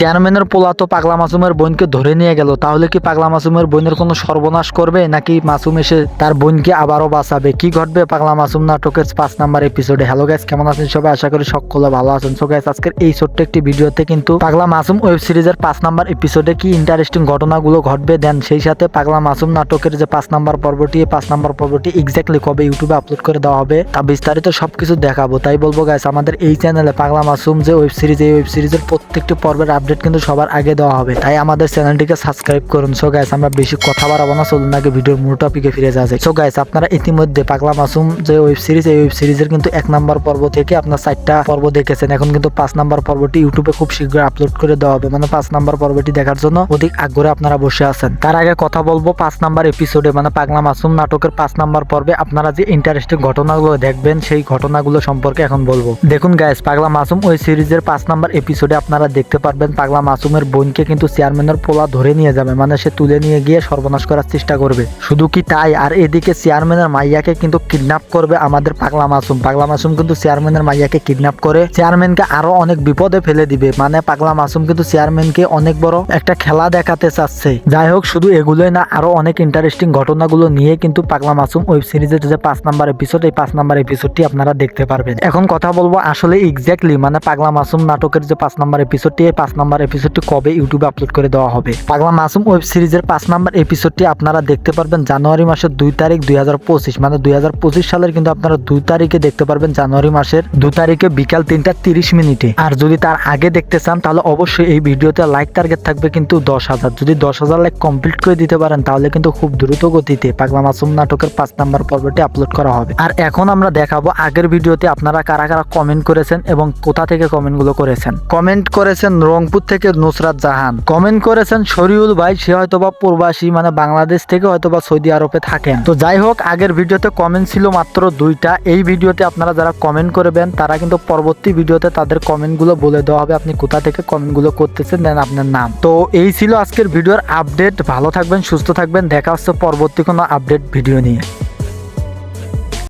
চেয়ারম্যানের পোলা তো পাগলা মাসুমের বোনকে ধরে নিয়ে গেল, তাহলে কি পাগলা মাসুমের বোনের কোনো সর্বনাশ করবে নাকি মাসুম এসে তার বোনকে আবারও বাঁচাবে? কি ঘটবে পাগলা মাসুম নাটকের 5 নাম্বার এপিসোডে? হ্যালো গাইস, কেমন আছেন সবাই? আশা করি সকলে ভালো আছেন। সো গাইস, আজকের এই ছোট্ট একটি ভিডিওতে কিন্তু পাগলা মাসুম ওয়েব সিরিজের 5 নাম্বার এপিসোডে কি ইন্টারেস্টিং ঘটনাগুলো ঘটবে, দেন সেই সাথে পাগলা মাসুম নাটকের যে 5 নাম্বার পর্বটি, এই 5 নাম্বার পর্বটি এক্স্যাক্টলি কবে ইউটিউবে আপলোড করে দেওয়া হবে তা বিস্তারিত সবকিছু দেখাবো। তাই বলবো গাইস, আমাদের এই চ্যানেলে পাগলা মাসুম যে ওয়েব সিরিজ, এই ওয়েব সিরিজের প্রত্যেকটি পর্বের আপডেট কিন্তু সবার আগে দেওয়া হবে। তাই আমাদের চ্যানেলটিকে সাবস্ক্রাইব করুন। সো গাইস, আমরা বেশি কথা বাড়াবো না, চলুন আগে ভিডিওর মূল টপিকে ফিরে যাওয়া যায়। সো গাইস, আপনারা ইতিমধ্যে পাগলা মাসুম যে ওয়েব সিরিজ, এই ওয়েব সিরিজের কিন্তু 1 নাম্বার পর্ব থেকে আপনার 4টা পর্ব দেখেছেন। এখন কিন্তু 5 নাম্বার পর্বটি ইউটিউবে খুব শীঘ্রই আপলোড করে দেওয়া হবে। মানে 5 নাম্বার পর্বটি দেখার জন্য অধিক আগ্রহে আপনারা বসে আছেন। তার আগে কথা বলবো 5 নাম্বার এপিসোডে, মানে পাগলা মাসুম নাটকের 5 নাম্বার পর্বে আপনারা যে ইন্টারেস্টিং ঘটনাগুলো দেখবেন সেই ঘটনাগুলো সম্পর্কে এখন বলবো। দেখুন গাইস, পাগলা মাসুম ওই সিরিজের 5 নাম্বার এপিসোডে আপনারা দেখতে পারবেন পাগলা মাসুমের বোনকে কিন্তু চেয়ারম্যানের পোলা ধরে নিয়ে যাবে, মানে সে তুলে নিয়ে গিয়ে সর্বনাশ করার চেষ্টা করবে। শুধু কি তাই, আর এদিকে চেয়ারম্যানের মাইয়াকে কিন্তু কিডন্যাপ করবে আমাদের পাগলা মাসুম। পাগলা মাসুম কিন্তু চেয়ারম্যানের মাইয়াকে কিডন্যাপ করে চেয়ারম্যানকে আরো অনেক বিপদে ফেলে দিবে। মানে পাগলা মাসুম কিন্তু চেয়ারম্যানকে অনেক বড় একটা খেলা দেখাতে চাচ্ছে। যাই হোক, শুধু এগুলোই না, আরো অনেক ইন্টারেস্টিং ঘটনাগুলো নিয়ে কিন্তু পাগলা মাসুম ওয়েব সিরিজের যে 5 নাম্বার এপিসোড, এই 5 নাম্বার এপিসোডটি আপনারা দেখতে পারবেন। এখন কথা বলবো আসলে এক্স্যাক্টলি মানে পাগলা মাসুম নাটকের যে 5 নাম্বার এপিসোডটি, এই 5 নাম্বার এপিসোডটি কবে ইউটিউবে আপলোড করে দেওয়া হবে। পাগলা মাসুম ওয়েব সিরিজের 5 নাম্বার এপিসোডটি আপনারা দেখতে পারবেন জানুয়ারি মাসের 2 তারিখ 2025, মানে 2025 সালের কিন্তু আপনারা 2 তারিখে দেখতে পারবেন, জানুয়ারি মাসের 2 তারিখে বিকাল 3টা 30 মিনিটে। আর যদি তার আগে দেখতে চান তাহলে অবশ্যই এই ভিডিওতে লাইক টার্গেট থাকবে কিন্তু 10,000। যদি 10,000 লাইক কমপ্লিট করে দিতে পারেন তাহলে কিন্তু খুব দ্রুত গতিতে পাগলা মাসুম নাটকের 5 নাম্বার পর্বটি আপলোড করা হবে। আর এখন আমরা দেখাবো আগের ভিডিওতে আপনারা কারা কারা কমেন্ট করেছেন এবং কোথা থেকে কমেন্টগুলো করেছেন। কমেন্ট করেছেন রংপুর থেকে নুসরাত জাহান, কমেন্ট করেছেন শরীউল ভাই, সে হয়তোবা প্রবাসী, মানে বাংলাদেশ থেকে হয়তোবা সৌদি আরবে থাকেন। তো যাই হোক, আগের ভিডিওতে কমেন্ট ছিল মাত্র 2টা। এই ভিডিওতে আপনারা যারা কমেন্ট করবেন তারা কিন্তু পরবর্তী ভিডিওতে তাদের কমেন্টগুলো বলে দেওয়া হবে, আপনি কোথা থেকে কমেন্টগুলো করতেছেন, দেন আপনার নাম। তো এই ছিল আজকের ভিডিওর আপডেট। ভালো থাকবেন, সুস্থ থাকবেন, দেখা হচ্ছে পরবর্তী কোনো আপডেট ভিডিও নিয়ে।